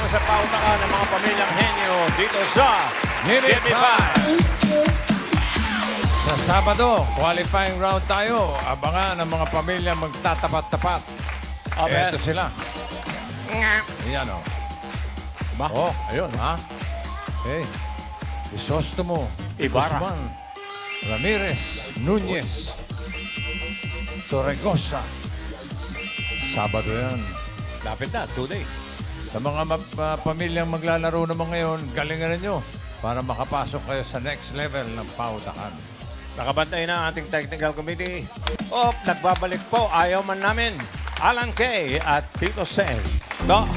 sa pautakan ng mga pamilyang henyo dito sa Gimme Gimme Five. 5. Sa Sabado, qualifying round tayo. Abangan ang mga pamilya magtatapat-tapat. Abel. Ito sila. Yan o. Ba? Oh, Ayun. ha? Okay. Crisostomo. Ibarra. Guzman. Ramirez. Nunez. Torregosa. Sabado yan. Lapit na, 2 days. Sa mga pamilyang maglalaro naman ngayon, galingan ninyo para makapasok kayo sa next level ng pautakan. Nakabantay na ang ating technical committee. Nagbabalik po. Ayaw man namin. Alan Kay at Tito Sen. No.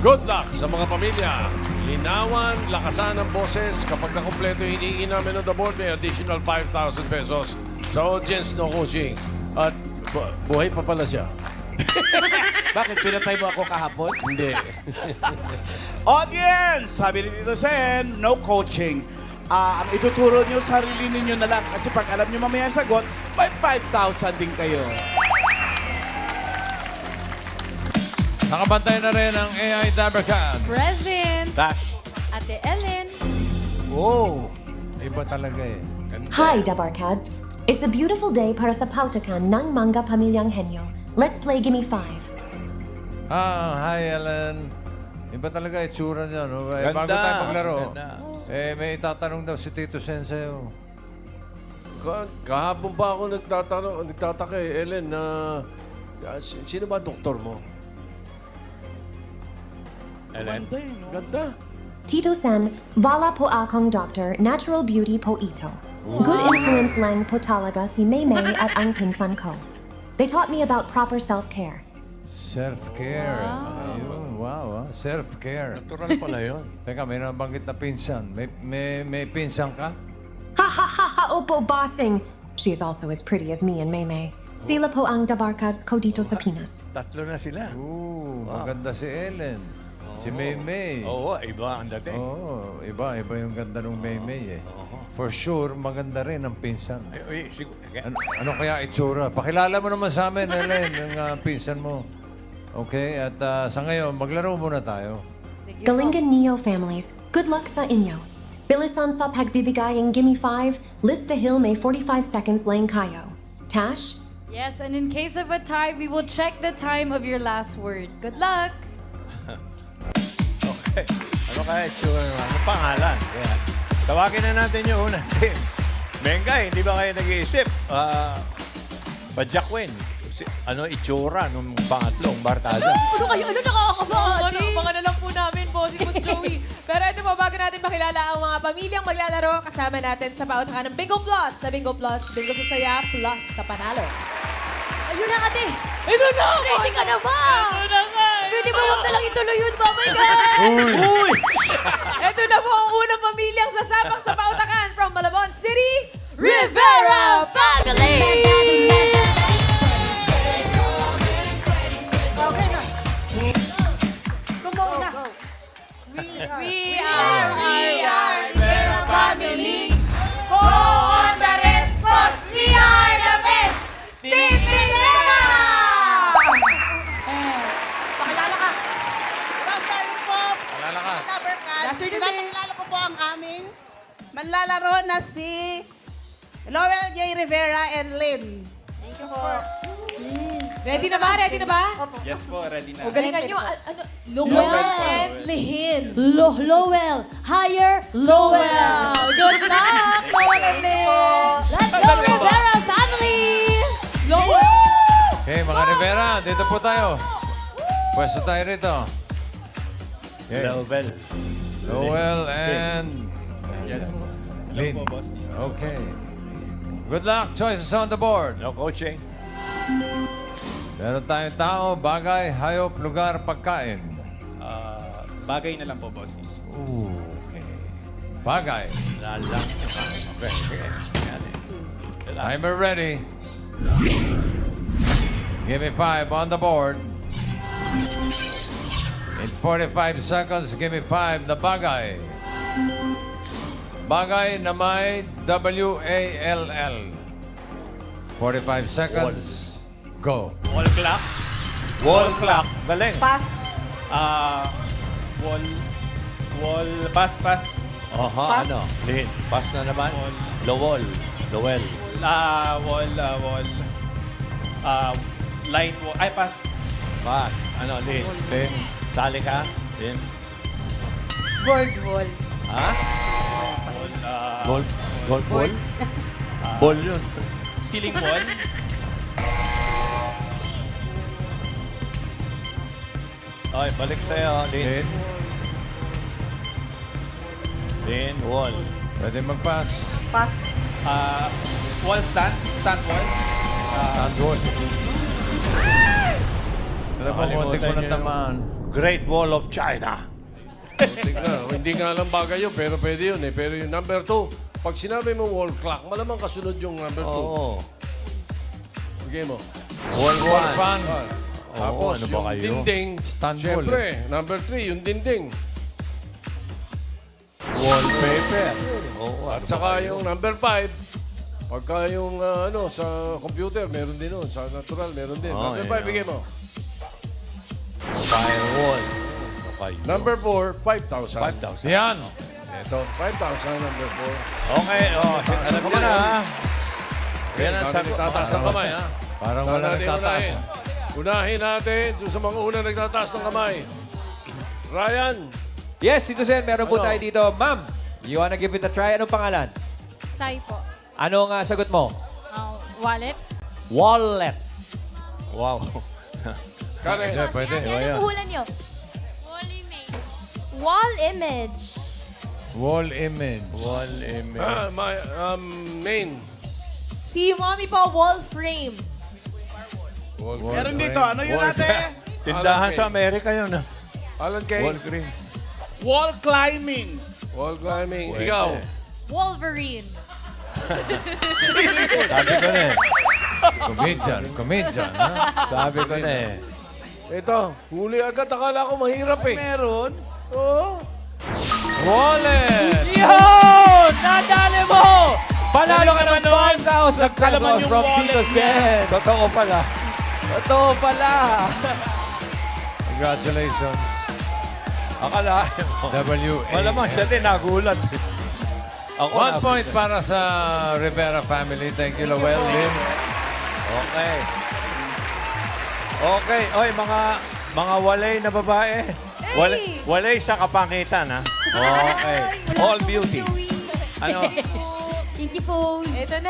Good luck sa mga pamilya. Linawan, lakasan ang boses. Kapag nakompleto, hinihingi namin on the board, may additional 5,000 pesos sa audience no coaching. At buhay pa pala siya. Bakit? Pinatay mo ako kahapon? Hindi. Audience! Sabi ni Tito Sen, no coaching. Ang ituturo nyo, sarili ninyo na lang. Kasi pag alam nyo mamaya ang sagot, may 5,000 din kayo. Nakabantay na rin ang AI Dabarcad. Present! Dash. Ate Ellen. Wow! Iba talaga eh. Hi, Dabarkads. It's a beautiful day para sa pautakan ng mga pamilyang henyo. Let's play Gimme 5. Hi Ellen. Iba talaga itsura niya, no? Eh, Ganda. bago tayo maglaro, Ganda. may itatanong daw si Tito Sen sa'yo. Kahapon pa ako nagtataka eh, Ellen, na sino ba doktor mo? Ellen. Ganda eh, no? Ganda. Tito Sen, wala po akong doctor, natural beauty po ito. Good influence lang po talaga si Maymay at ang pinsan ko. They taught me about proper self-care. Self-care. Ayun, wow. Self-care. Natural pala yun. Teka, may nabanggit na pinsan. May pinsan ka? Ha ha ha ha, opo bossing. She is also as pretty as me and Maymay. Sila po ang Dabarkads ko dito sa Pinas. Tatlo na sila. Maganda si Ellen. Si Maymay. Oo, iba ang dating. Oo, iba yung ganda ng Maymay eh. For sure, maganda rin ang pinsan. Ano kaya itsura? Pakilala mo naman sa amin, Ellen, yung pinsan mo. Okay, at sa ngayon, maglaro muna tayo. Galingan Neo families, good luck sa inyo. Bilisan sa pagbibigay ng Gimme 5, Lista Hill may 45 seconds lang kayo. Tash? Yes, and in case of a tie, we will check the time of your last word. Good luck! Okay. Ano kaya itsura naman? Ano pangalan? Yeah. Tawagin na natin yung unang team. Mengay, hindi ba kayo nag-iisip? Badyakwin. Ano itsura nung pangatlong barkada? Ano kayo? Ano nakakabati? Mga na lang po namin, bossing Boss Joey. Pero ito po, bago natin makilala ang mga pamilyang maglalaro, kasama natin sa pautakan ng Bingo Plus. Sa Bingo Plus, Bingo sa saya, plus sa panalo. Ayun na, ate! Ito na! Ready ka na ba? Ito na nga! Pwede ba huwag na lang ituloy yun, babay ka? Uy! Ito na po ang unang pamilyang sasabak sa pautakan from Malabon City, Rivera Family! We are Rivera Family. Go on the rest, cause we are the best. Team Rivera! Pakilala ka. Good afternoon po. Alala ka. Mga Dabarkads. Good afternoon. Pinapakilala ko po ang aming manlalaro na si Laurel J. Rivera and Lynn. Thank you po. Ready na ba? Ready na ba? Yes po, ready na. O galingan nyo. Lowell and Lihin. Lowell. Higher. Lowell. Good luck, Lowell and Lynn. Let's go, Rivera family. Lowell. Okay, mga Rivera, dito po tayo. Pwesto tayo rito. Okay. Lowell. Lowell and... Yes po. Lynn. Hello po, boss. Okay. Good luck. Choices on the board. No coaching. Meron tayong tao, bagay, hayop, lugar, pagkain. Bagay na lang po, boss. Okay. Bagay. Lalang. Okay, okay. Yan eh. Timer ready. Give me 5 on the board. In 45 seconds, give me 5 na bagay. Bagay na may W-A-L-L. 45 seconds. Go. Wall clock. Wall clock. Galing. Pass. Wall pass, pass. Oha, ano? Lin, pass na naman. Lowell. Lowell. Wall. Line wall. Ay, pass. Pass. Ano, Lin? Lin. Sali ka? Lin? Board wall. Ha? Wall. Gold ball? Ball yun. Ceiling wall. Okay, balik sa'yo, Lin. Lin. Lin, wall. Pwede mag-pass. Pass. Wall stand. Stand wall. Stand wall. Alam mo, muntik mo na tamaan. Great Wall of China. Tingnan, hindi nga lang bagay yun, pero pwede yun eh. Pero yung number 2, pag sinabi mo wall clock, malamang kasunod yung number 2. Oo. Okay mo. Wall Wall one. fan. Tapos ano ba yung kayo? dinding, Stand wall, syempre, number 3, yung dinding. Wallpaper. Oo, At saka yung number 5, pagka yung sa computer, meron din nun. Sa natural, meron din. Oh, Number yeah. 5, bigay mo. Firewall. Okay. Number 4, 5,000. 5,000. Yan. Ito, 5,000, number 4. Okay, alam mo na, ha? Yan ang Dami sagot. nagtataas ng kamay, ha? Parang Saan wala natin nagtataas. Unahin natin doon sa mga unang nagtataas ng kamay. Ryan, Yes, Tito Sen, meron po Ano? tayo dito. Ma'am, you wanna give it a try? Anong pangalan? Tay po. Anong sagot mo? Wallet. Wallet. Wow. Karen, Hindi, pwede. Ano puhulan nyo? Wall image. Wall image. Wall image. Wall image. main. Si Mommy po, wall frame. Meron dito, ano yun ate? Tindahan Alan sa Amerika yun, ha? Alan Kay, Wall green. Wall climbing. wall climbing. Pwede. Ikaw, Wolverine. Sabi ko na eh. Comedian, ha? Sabi ko na eh. ito, huli agad. Akala ko mahirap eh. Meron. Oo. Wallet! Yun! Nadali mo! Panalo ka ng 5,000 Nagkalaman pesos yung from wallet Tito Sen. Totoo pala. Totoo pala. Congratulations. Akala mo. WA. Malamang siya din nagulat. Ako 1 point para sa Rivera family. Thank you, Lowell. Lin. Okay. Okay. Oy, mga walay na babae. Walay sa kapangitan, ha? Okay. All beauties. Ano? Thank you po. Ito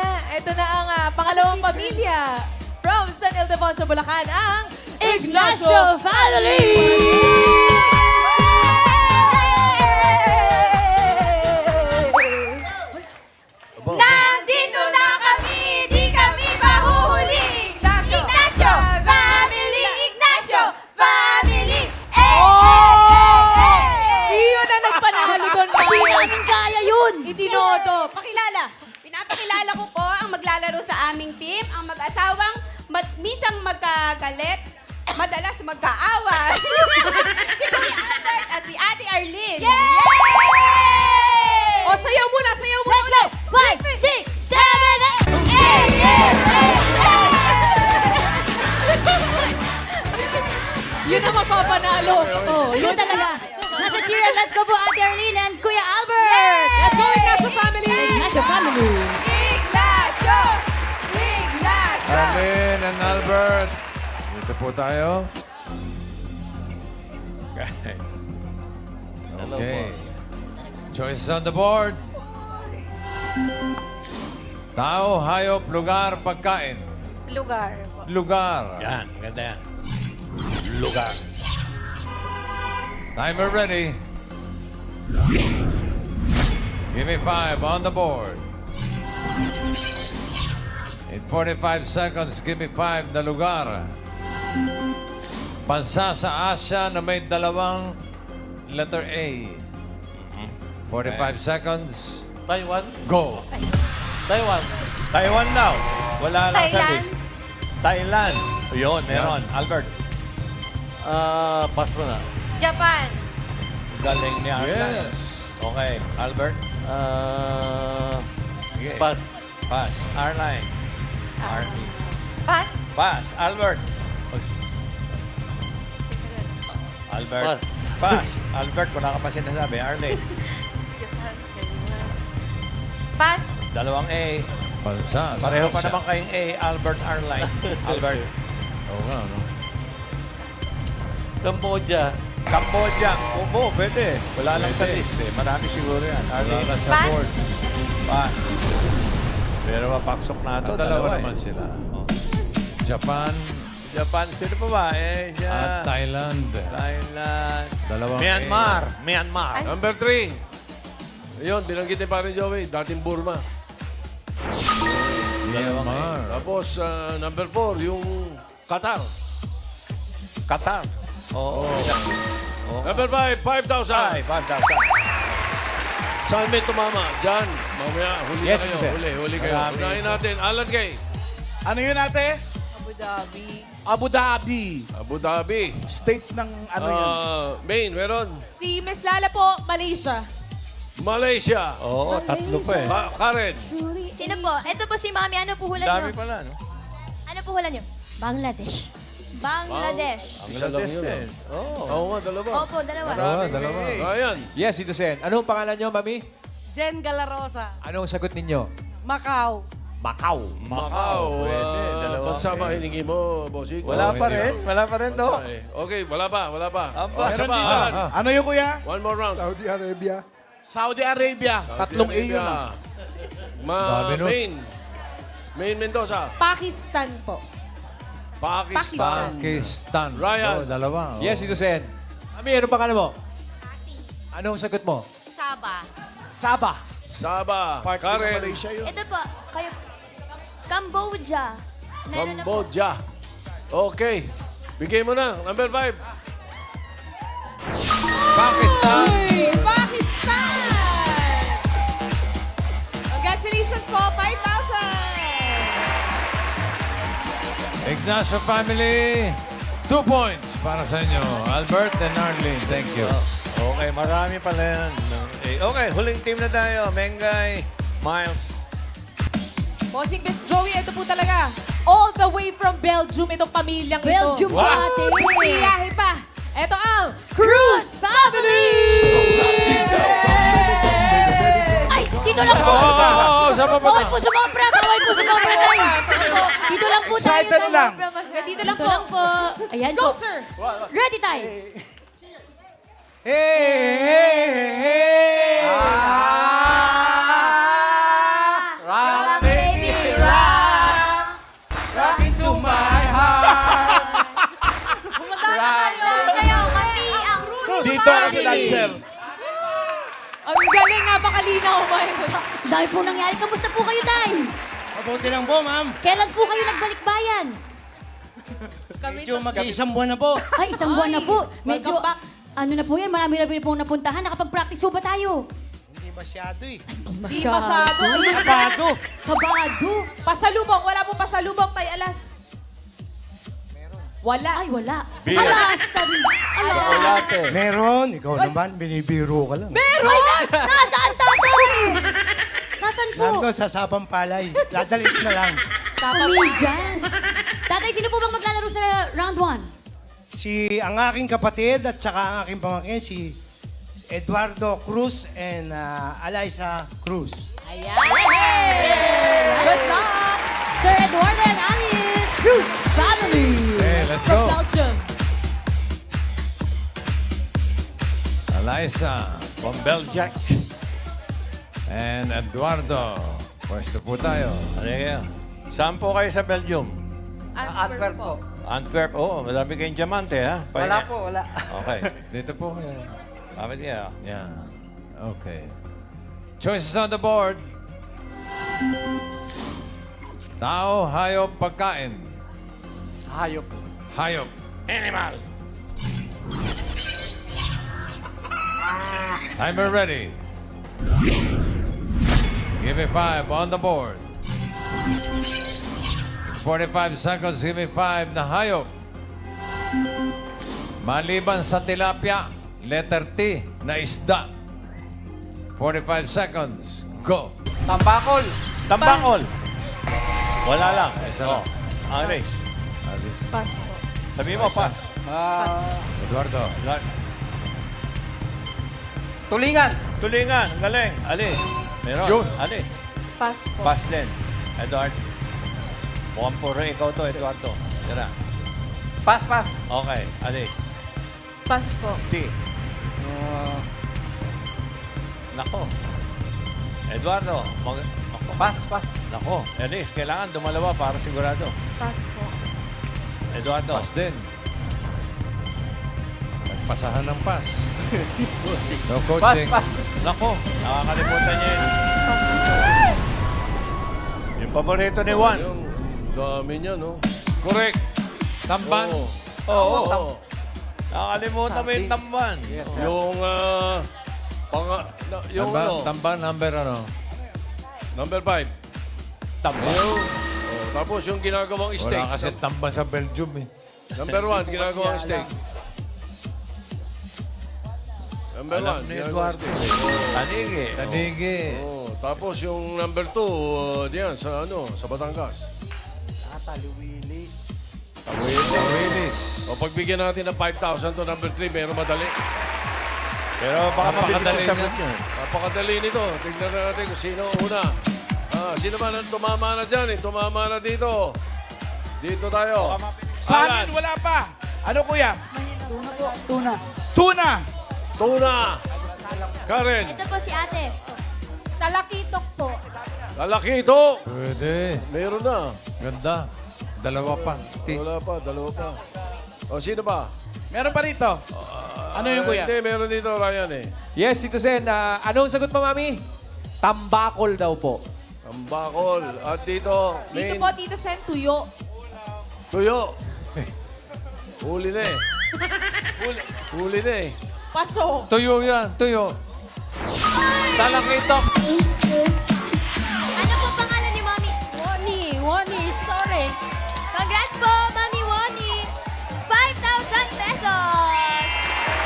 na ang pangalawang pamilya. From San Ildefonso, Bulacan, ang Ignacio family! Nandito na kami, di kami mahuhuli. Ignacio family, Ignacio family. Iyon na nagpanalo doon, Hindi Mars. namin kaya yun. Itinodo. Pakilala. Pinapakilala ko po ang maglalaro sa aming team, ang mag-asawang minsan magkagalit, madalas magkaaway. Si Kuya Albert at si Ate Arlene. Yay! O, sayaw muna, sayaw muna. Let's go! 5, 6, 7, 8. Yun ang mapapanalo. Oh, Yun talaga. Nasa cheer, let's go po Ate Arlene and Kuya Albert. Let's go, Ignacio family. Ignacio family. Ignacio! Ignacio! Arlene and Albert. Dito po tayo. Okay. Choices on the board. Tao, hayop, lugar, pagkain. Lugar po. Lugar. Yan, maganda yan. Lugar. Timer ready. Give me 5 on the board. In 45 seconds, give me 5 na lugar. Bansa sa Asia na may dalawang letter A. 45 seconds. Taiwan? Go. Taiwan. Taiwan daw. Wala lang Thailand? service. Thailand. Yun, meron. Albert. Pass mo na. Japan. Galing ni Albert. Yes. Okay. Albert? Sige. Pass. Pass. Arline. Army. Pass. Pass. Albert. Albert. Pass. Pass. Albert, wala ka pa sinasabi. Arlene. Pass. Dalawang A. Bansa. Pareho pa naman kayong A. Albert, Arlene. Albert. Oo nga, no? Cambodia. Cambodia. Opo, pwede. Wala lang sa list eh. Marami siguro yan. Wala Arlene. na sa Pass. board. Pass. Pero mapaksok na ito. At dalawa eh. naman sila. Oh. Japan Japan. Sino pa ba? at Thailand. Thailand. Dalawang Myanmar. Myanmar. Number 3. Ayun, binanggit ni Pare Joey, dating Burma. Myanmar. Tapos, number 4, yung Qatar. Qatar. Oo. Oh. Number 5, 5,000. Ay, 5,000. Saan may tumama? Diyan. Mamaya, huli Yes, na kayo. sir. Huli kayo. Marami. Unahin natin. Alan Kay. Ano yun ate? Abu Dhabi. Abu Dhabi. State ng ano yun? Maine, meron. Si Miss Lala po, Malaysia. Malaysia. Oo, tatlo pa eh. Karen. Sino po? Ito po si Mami. Ano po hulan Dami nyo? pala, no? Ano po hulan nyo? Bangladesh. Bangladesh. Isa lang Bangladesh yun. din. Oo. Oo nga, dalawa. Opo, dalawa. Dalawa. Ayan. Yes, Tito Sen. Anong pangalan nyo, Mami? Jen Galarosa, Anong sagot ninyo? Macau. Macau. Macau. Pwede. Dalawa. Bansa ba hiningi mo, Bossing? Wala pa rin. Wala pa rin, no? Okay, wala pa. Aba, Isa meron pa, dito. Alan. Ano yun kuya? One more round. Saudi Arabia. Tatlong A yun ah. Dami nun. Maine Mendoza. Pakistan po. Pakistan. Pakistan. Ryan. Oh, dalawa. Oh. Yes, Tito Sen. Mami, anong pangalan mo? Anong sagot mo? Saba. Sabah. Part ng Karen. Malaysia yun. Ito po, kayo. Cambodia. Meron na po. Cambodia. Okay. Bigay mo na. Number 5. Pakistan. Pakistan! Congratulations po, 5,000! Ignacio family, 2 points para sa inyo. Albert and Arlene, thank you. Okay, marami pala yan. Okay, huling team na tayo. Mengay, Miles. Bossing Miss Joey, ito po talaga. All the way from Belgium, itong pamilyang Belgium ito. po, ate. Biyahe pa. Ito ang Cruz Family! Ay, dito lang po. Saan pa Bawal po sumobra. Bawal po sumobra tayo. Dito lang po tayo. Excited lang. Dito lang Dito po. lang po. Ayan Go, po. sir! Ready tayo. Dito ako sa dancer. Ang galing, napakalinaw, Miles. Dahil po nangyari. Kamusta po kayo, Tay? Mabuti lang po, ma'am. Kailan po kayo nagbalik bayan? Medyo mag-iisang buwan na po. Ay, isang buwan na po. Medyo, welcome back. ano na po yan, marami na po napuntahan. Nakapag-practice po ba tayo? Hindi masyado eh. Di masyado. Ayun. Kabado. Kabado. Pasalubong. Wala po pasalubong, Tay Alas. Wala. Ay, wala. Beer. Alas, sabi. Alas. Chocolate. Meron. Ikaw naman, binibiro ka lang. Meron! Nasaan, tatay? Nasaan po? Nandun sa Sabang Palay. Dadalhin na lang. Comedian. Tatay, sino po bang maglalaro sa round 1? Ang aking kapatid at saka ang aking pamangkin, si Eduardo Cruz and Eliza Cruz. Ayan. Good luck! Sir Eduardo and Alice Cruz family. Hey, let's From go. Belgium. Eliza From Belgium. and Eduardo. Pwesto po tayo. Ano kayo? Saan po kayo sa Belgium? Antwerp po. Antwerp. Oo, madami kayong diamante, ha? Wala po, wala. Okay. Dito po. Bakit kaya? Yeah. Okay. Choices on the board. Tao, hayop, pagkain. Hayop. Hayop. Animal. Timer ready. Give me 5 on the board. 45 seconds, give me 5 na hayop. Maliban sa tilapia, letter T na isda. 45 seconds, go. Tambakol. Tambakol. Wala lang. Isa Oh. lang. Aris. Pass po. Sabi mo, pass. Eduardo. Tulingan. Tulingan. Ang galing. Alis. Meron. Yun. Alis. Pass po. Pass din. Edward. Mukhang puro ikaw to, Eduardo. Tira. Pass, pass. Okay. Alis. Pass po. T. Nako. Eduardo. Nako. Pass, pass. Nako. Alis. Kailangan dumalawa para sigurado. Pass po. Eduardo. Pass din. Nagpasahan ng pass. No Pass, coaching. pass. Nako. Nakakalimutan niya yun. Yung paborito ni Juan. Yung dami niya, no? Correct. Tamban. Oo. Nakakalimutan mo yung tamban. Yung, yung Tamban, ano, tamban number ano? number 5. Tamban. Tapos yung ginagawang steak. Wala kasi tamban sa Belgium eh. Number 1, ginagawang steak. Number 1, Alam ni ginagawang Eduardo. steak. Tanigi. Tanigi. Tapos yung number 2, diyan, sa ano, sa Batangas. Taliwili. Willis. O pagbigyan natin ng 5,000 to number 3, meron madali. Pero baka mabilis Napakadali yung sagot niya. niya. Napakadali nito. Tignan natin kung sino una. Sino ba nang tumama na dyan? Tumama na dito. Dito tayo. Sa Alan. amin, wala pa. Ano, kuya? Tuna. Tuna. Tuna. Karen. Ito po si ate. Talakitok po. Lalakito. Pwede. Meron na. Ganda. Dalawa pa. Wala pa, dalawa pa. O, sino ba? Meron pa rito. Ano yung kuya? Hindi, meron dito, Ryan eh. Yes, Tito Sen. Anong sagot pa, Mami? Tambakol daw po. Tambakol. At dito, Dito main, po, Tito Sen, tuyo. tuyo. Huli na eh. Huli na eh. Paso. Tuyo yan. Tuyo. Talakitok. Ano po pangalan ni Mami? Wani, sorry. Congrats po, Mami Wani. 5,000 pesos.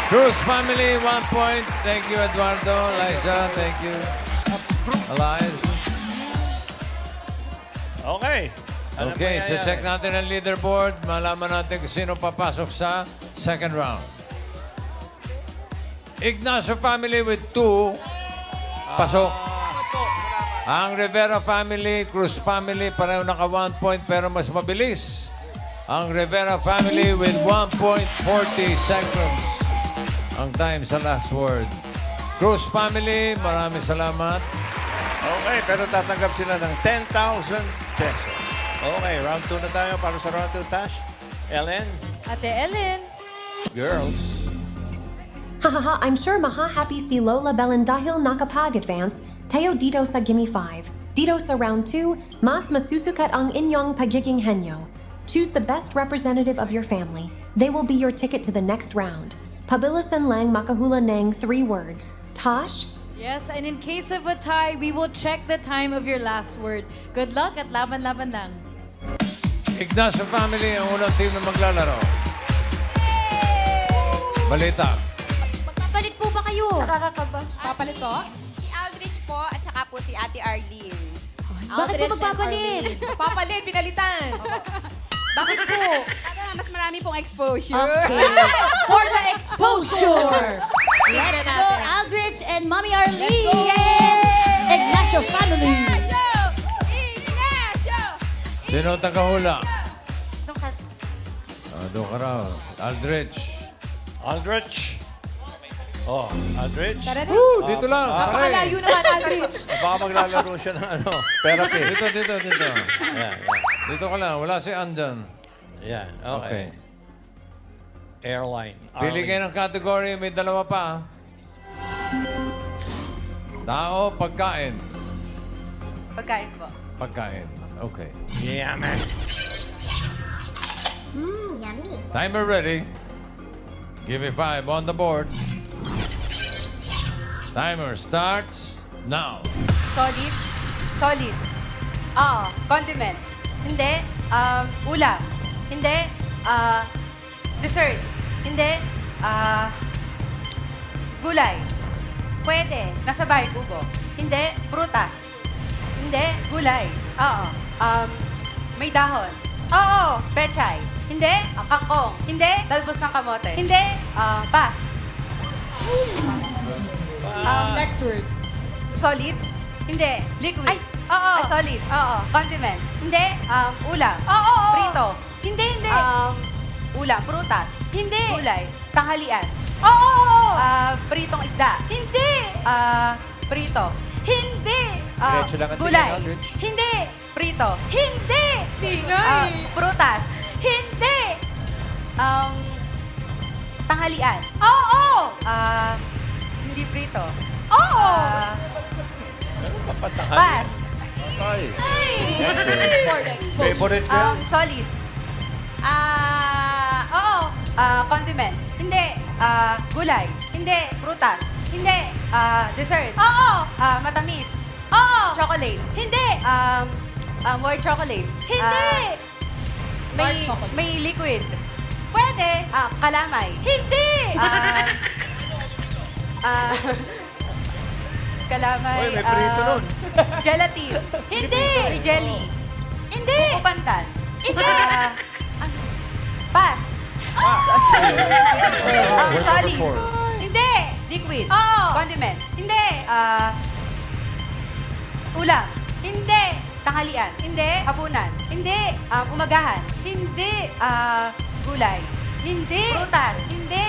Cruz family, 1 point. Thank you, Eduardo. Liza, thank you. Elias. Okay. Ano Okay, mangyayari? so check natin ang leaderboard. Malaman natin kung sino papasok sa second round. Ignacio family with 2. Pasok. Ang Rivera family, Cruz family, pareho naka 1 point pero mas mabilis. Ang Rivera family with 1.40 seconds. Ang time sa last word. Cruz family, maraming salamat. Okay, pero tatanggap sila ng 10,000 pesos. Okay, round 2 na tayo para sa round 2 task. Ellen, Ate Ellen. girls. Hahaha, I'm sure maha happy si Lola Belen dahil nakapag advance. Teo dito sa gimme 5. Dito sa round 2, mas masusukat ang inyong pagiging henyo. Choose the best representative of your family. They will be your ticket to the next round. Pabilisan lang makahula ng 3 words. Tosh, Yes, and in case of a tie, we will check the time of your last word. Good luck at laban-laban lang. Ignacio family, ang unang team na maglalaro. Balita. Magpapalit po ba kayo? Nakakaba. Papalit po? Si Aldrich po at saka po si Ate Arlene. Bakit po Aldrich and magpapalit? Arlene. Papalit, pinalitan. Bakit po? Para mas marami pong exposure. Okay. For the exposure. Tingnan Let's go, natin. Aldrich and Mommy Arlene. Let's go. Yay! Ignacio family. Ignacio! Ignacio! Sino ang tagahula? Doon ka raw. Aldrich. Aldrich. Oh, Aldrich. Tara na. Dito lang. Napakalayo naman, Aldrich. Baka maglalaro siya ng ano, therapy. Dito. Yan. Dito ka lang. Wala si Andan. Yan, Okay. okay. Airline. Pili kayo ng category. May dalawa pa. Tao, pagkain. Pagkain po. Pagkain. Okay. Yeah, man. Timer ready. Give me 5 on the board. Timer starts now. Solid. Solid. Oo. Condiments. Hindi. Ulam. Hindi. Dessert. Hindi. Gulay. Pwede. Nasa bahay, kubo. Hindi. Prutas. Hindi. Gulay. Oo. May dahon. Oo. Pechay. Hindi. Kangkong. Hindi. Talbos ng kamote. Hindi. Pass. Next word. Solid. Hindi. Liquid. Ay, oo. Solid. Oo. Condiments. Hindi. Ulam. Oo. Prito. Hindi, hindi. Ulam. Prutas. Hindi. Gulay. Tanghalian. Oo. Pritong isda. Hindi. Prito. Hindi. Diretso lang ang Gulay. tingin, Aldrich. Hindi. Prito. Hindi. Prutas. Hindi. Tanghalian. Oo. Hindi prito. Oo. Pass. Ay. Favorite ka? Solid. Oo. Condiments. Hindi. Gulay. Hindi. Prutas. Hindi. Dessert. Oo. Matamis. Oo. Chocolate. Hindi. White chocolate. Hindi. Dark chocolate. May liquid. Pwede. Kalamay. Hindi. Kalamay. Uy, may prito nun. Gelatin. Hindi. May jelly. Hindi. Buko pandan. Hindi. Pass. Solid. Hindi. Liquid. Oo. Condiments. Hindi. Ulam. Hindi. Tanghalian. Hindi. Hapunan. Hindi. Umagahan. Hindi. Gulay. Hindi. Prutas. Hindi.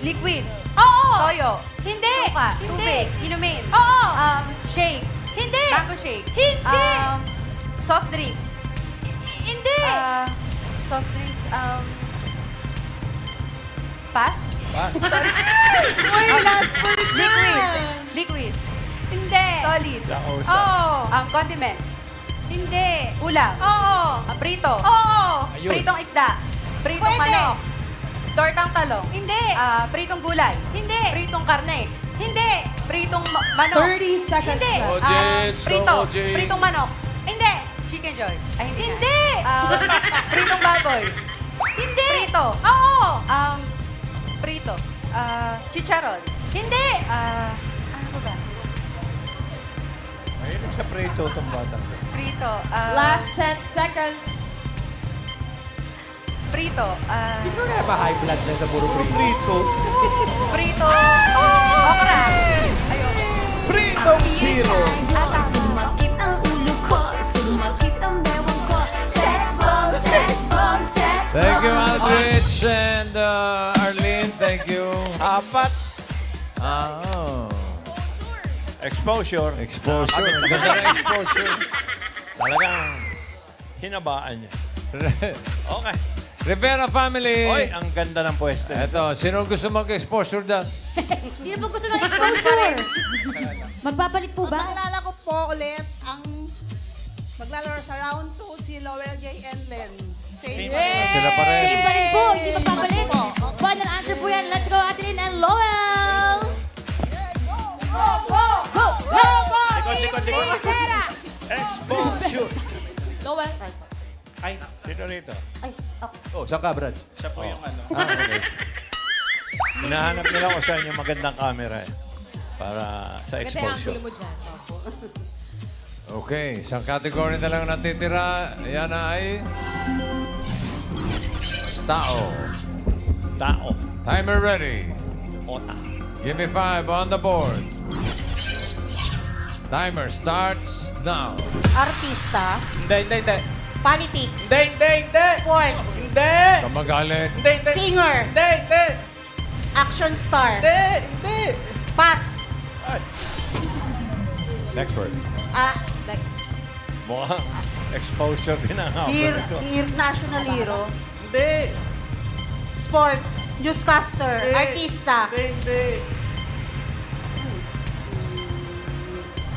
Liquid. Oo. Toyo. Hindi. Suka. Hindi. Tubig. Inumin. Oo. Shake. Hindi. Mango shake. Hindi. Soft drinks. Hindi. Soft drinks. Pass. Uy, last word na. Liquid. Hindi. Solid. Siya ako sa... Oo. Condiments. Hindi. Ulam. Oo. Prito. Oo. Ayun. Pritong isda. Pritong Pwede. manok. Tortang talong. Hindi. Pritong gulay. Hindi. Pritong karne. Hindi. Pritong manok. 30 seconds Hindi. left. Audience, Prito. no audience. Pritong manok. Hindi. Chicken joy. Ay, hindi. na. Hindi. Pritong baboy. Hindi. Prito. Oo. Prito. Chicharon. Hindi. Ano ba ba? Mahilig sa prito itong batang to. Prito. Last 10 seconds. Prito. Hindi ko kaya ma-high blood na sa puro prito. Prito. Okra. Ayun. Pritong zero. Sumakit ang ulo ko. Sumakit ang bewang ko. Sex bomb, sex bomb, sex bomb. Thank you, Aldrich and Arlene. Thank you. Apat. Exposure. Exposure. Exposure. Nakakabit Ganda naman. ng exposure. Talagang hinabaan niya. Okay. Rivera family. Oy, ang ganda ng pwesto. Eto, sino gusto mag-exposure dyan? Sino po gusto ng exposure? Magpapalit po ba? Pakilala ko po ulit ang maglalaro sa round 2 si Laurel J. and Len. Same. Sila pa rin. Same pa rin po. Hindi magpapalit. Po. Final answer po yan. Let's go, Adeline and Lowell. Go! Go! Likod. Exposure. Lowell. Ay, Sino rito? Oh, saan ka, Brad? siya po yung ano. Okay. Hinahanap nila kung saan yung magandang camera eh. Para sa Ganda yung exposure. angulo mo dyan. Okay, isang category na lang natitira. Yan ay... Tao. Tao. Timer ready. Ota. Give me 5 on the board. Timer starts now. Artista. Hindi. Politics. Hindi. Sport. Hindi. Kamagalit. Hindi. Singer. Hindi. Action star. Hindi. Pass. Next word. Next. Mukhang exposure din ang hawak nito. National hero. Hindi. Sports. Newscaster. Hindi. Artista. Hindi.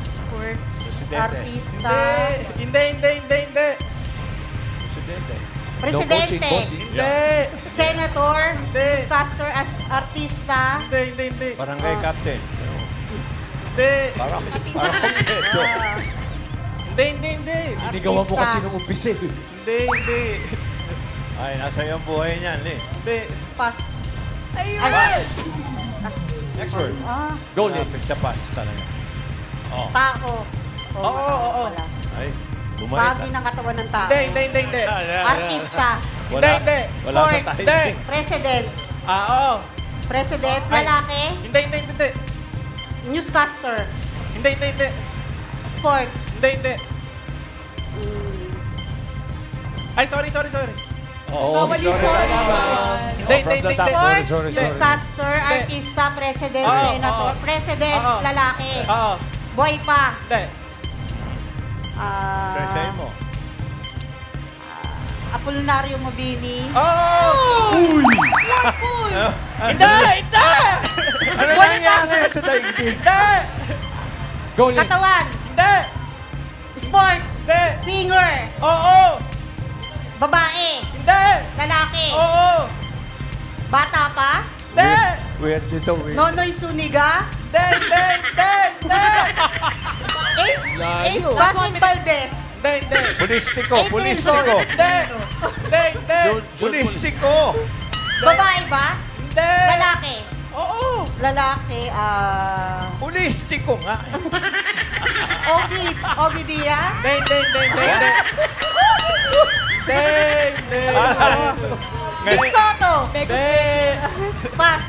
Sports. Presidente. Artista. Hindi. Presidente. Presidente. Hindi. Senator. Hindi. Newscaster as artista. Hindi. Barangay captain. Hindi. Parang kompleto. Hindi. Sinigawan mo kasi nung umpisa eh. Hindi. Ay, nasa iyo ang buhay niyan, Lin. Hindi. Pass. Ayun. Next word. Go, Lin. Lapit sa pass talaga. Oh. Tao. Oo. Wala. Ay, bumalik. Bagay ng katawan ng tao. Hindi. Artista. Wala, Hindi. wala sa Sports. tayo. Hindi. President. Oo. President, Ay. lalaki. Hindi. Newscaster. Hindi. Sports. Hindi. Ay, sorry. Bawal yung sorry. Hindi. Sports, sorry. newscaster, artista, president, Oo, senator. oo. President, Oo. lalaki. Oo. Boy pa. Hindi. Say mo. Apolinario Mabini. Oo! Cool. Hindi! Ano nangyari sa daigdig? Hindi! Go, Lin. Katawan. Hindi! Sports. Hindi. Singer. Oo! Babae. Hindi! Lalaki. Oo! Bata pa. Hindi! Weird dito, weird. Nonoy Suniga. Hindi! Layo. Basit Valdez. Hindi! Pulistiko. Hindi! Pulistiko. Babae ba? Hindi! Lalaki. Oo! Lalaki, Pulistiko nga. Ogie Diaz. Hindi! Vic Soto. Megas. Pas.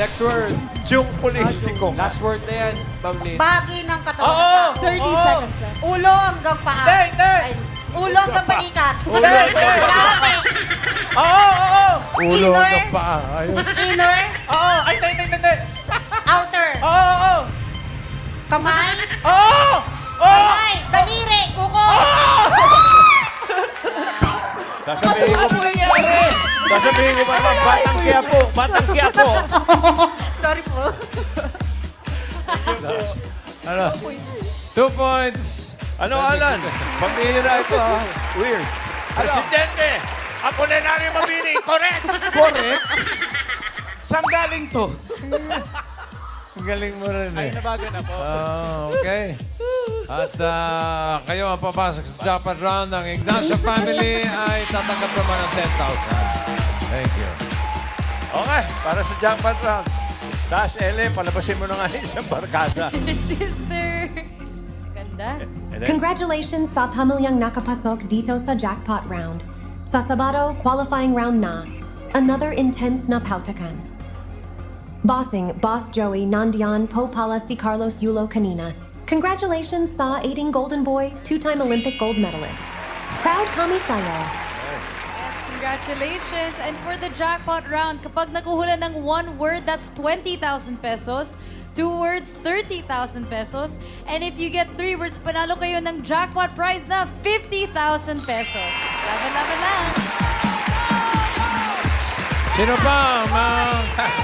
Next word. Yung pulistiko nga. Last word na yan, Ma'am Lin. Bahagi ng katawan. Oo! 30 seconds na. Ulo hanggang paa. Hindi! Ay, ulo hanggang balikat. Hindi! Lalaki. Oo! Ulo Inner. hanggang paa. Ayos. Inner. Oo! Ay, hindi! Outer. Oo! Kamay. Oo! Kamay. Daliri. Kuko. Sasabihin ko, Ano nangyari? sasabihin ko ba, Batang Quiapo. Sorry po. Ano? 2 points. Ano, Alan? Pamihira ito, ha? Weird. Presidente! Apolinario Mabini, correct! Correct? Saan galing to? Ang galing mo rin eh. Nabago na po. Okay. At kayo ang papasok sa jackpot round ng Ignacio family ay tatanggap naman ng 10,000. Thank you. Okay, para sa jackpot round. Taas, Ellen, palabasin mo na nga isang barkada. Sister. Ganda. Congratulations sa pamilyang nakapasok dito sa jackpot round. Sa Sabado, qualifying round na. Another intense na pautakan. Bossing, Boss Joey, nandiyan po pala si Carlos Yulo kanina. Congratulations sa aiding Golden Boy, 2-time Olympic gold medalist. Proud kami sayo. Congratulations! And for the jackpot round, kapag nakuhula ng 1 word, that's 20,000 pesos. 2 words, 30,000 pesos. And if you get 3 words, panalo kayo ng jackpot prize na 50,000 pesos. Laban lang! Sino pa?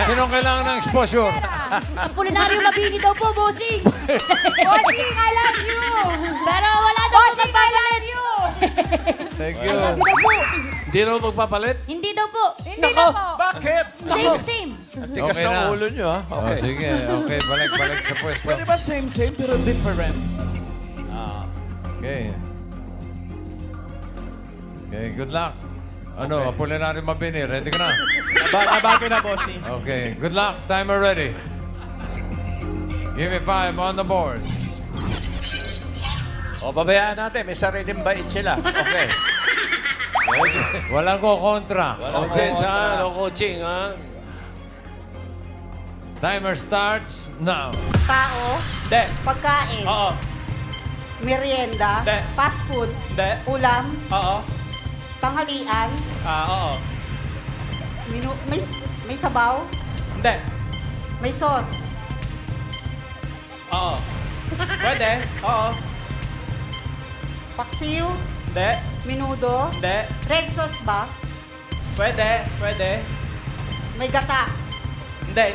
Sino kailangan ng exposure? Ang Apolinario Mabini daw po, bossing! Bossing, I love you! Pero wala daw po magpapalit! Thank you. I love you daw po! Hindi raw magpapalit? Hindi daw po! Hindi daw po! Bakit? Same! Tigas Okay ng na. ulo nyo, ha? Oh, Okay. sige, okay. Balik sa pwesto. Pwede ba same pero different? Okay. Okay, good luck. Ano, Apolinario Mabini, ready ka na? Nabago na, bossing. Okay, good luck. Timer ready. Give me 5 on the board. O, babayaan natin. May sariling bait sila. Okay. Walang ko kontra. Walang dyan sa no coaching, ha? Timer starts now. Tao. Hindi. Pagkain. Oo. Merienda. Hindi. Fast food. Hindi. Ulam. Oo. Tanghalian. Oo. May sabaw. Hindi. May sauce. Oo. Pwede. Oo. Paksiw. Hindi. Minudo. Hindi. Red sauce ba? Pwede. May gata. Hindi.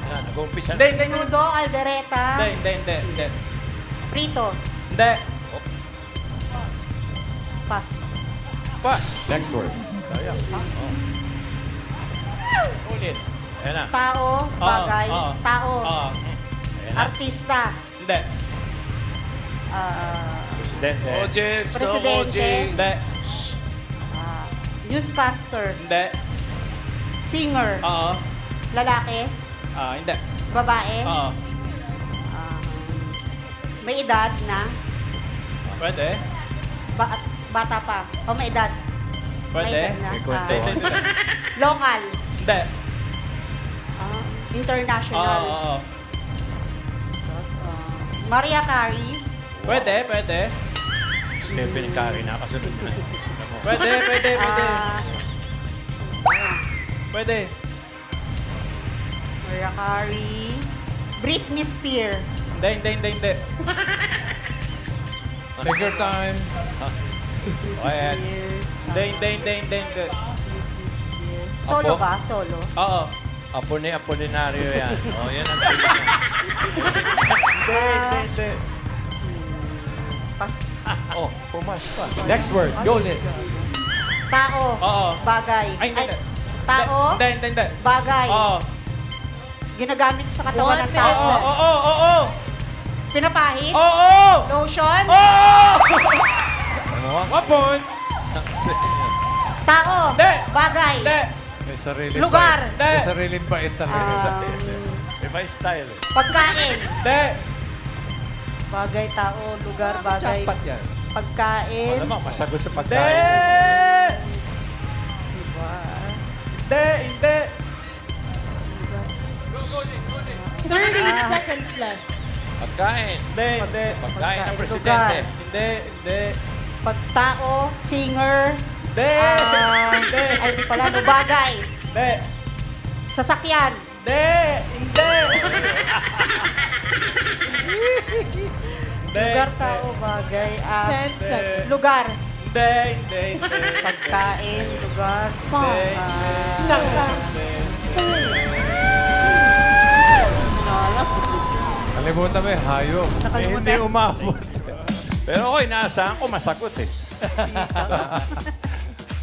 Nag-umpisa. Hindi. Minudo, aldereta. Hindi. Prito. Hindi. Pas. Pas. Next word. Sayang. Ulit. Ayan na. Tao. Bagay. Oo. Tao. Oo. Ayan na. Artista. Hindi. Presidente. Audience, no Presidente. coaching. Hindi. Newscaster. Hindi. Singer. Oo. Lalaki. Hindi. Babae. Oo. May edad na. Pwede. Bata pa. O may edad. Pwede. May edad na. May kwento. Local. Hindi. International. Oo. Maria Carey. Pwede. Stephen Curry, nakasunod na. Alam mo. Pwede. Pwede. Maria Carey. Britney Spears. Hindi. Take your time. Ayan. Hindi. Solo Apo? ba? Solo. Oo. Apolinaryo yan. Oh, yan ang tingin. Hindi. Pas Oh, pumas pa. Next word. Go, Lynn. tao. Oo. Bagay. Ay, hindi. Tao. Hindi. Bagay. Oo. Ginagamit sa katawan 1 ng minute tao. left. Oo. Pinapahid. Oo. Lotion. Oo. 1 point. Tao. Hindi. Bagay. Hindi. May sariling Lugar. bait. May sariling bait talaga. Iba yung style eh. Pagkain. Hindi. Bagay, tao, lugar, bagay. Jackpot yan. Pagkain. Malamang masagot sa Hindi. pagkain. Diba? Hindi. 30 seconds left. Pagkain. Hindi. Pagkain ng Pagkain, presidente. Hindi. Pagtao, singer. Hindi. Ay, di pala, no, bagay. Hindi. Sasakyan. Hindi. Lugar, tao, bagay. 10 seconds. Lugar. Hindi. Pagkain, lugar. Kalimutan mo hayop. Eh, hindi umabot. Pero okay, naasahan ko masagot eh.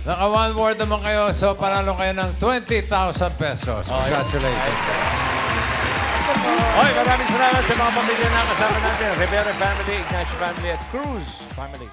Naka one word naman kayo, so panalo kayo ng 20,000 pesos. Congratulations. Okay, maraming salamat sa mga pamilya na kasama natin. Rivera family, Ignacio family at Cruz family.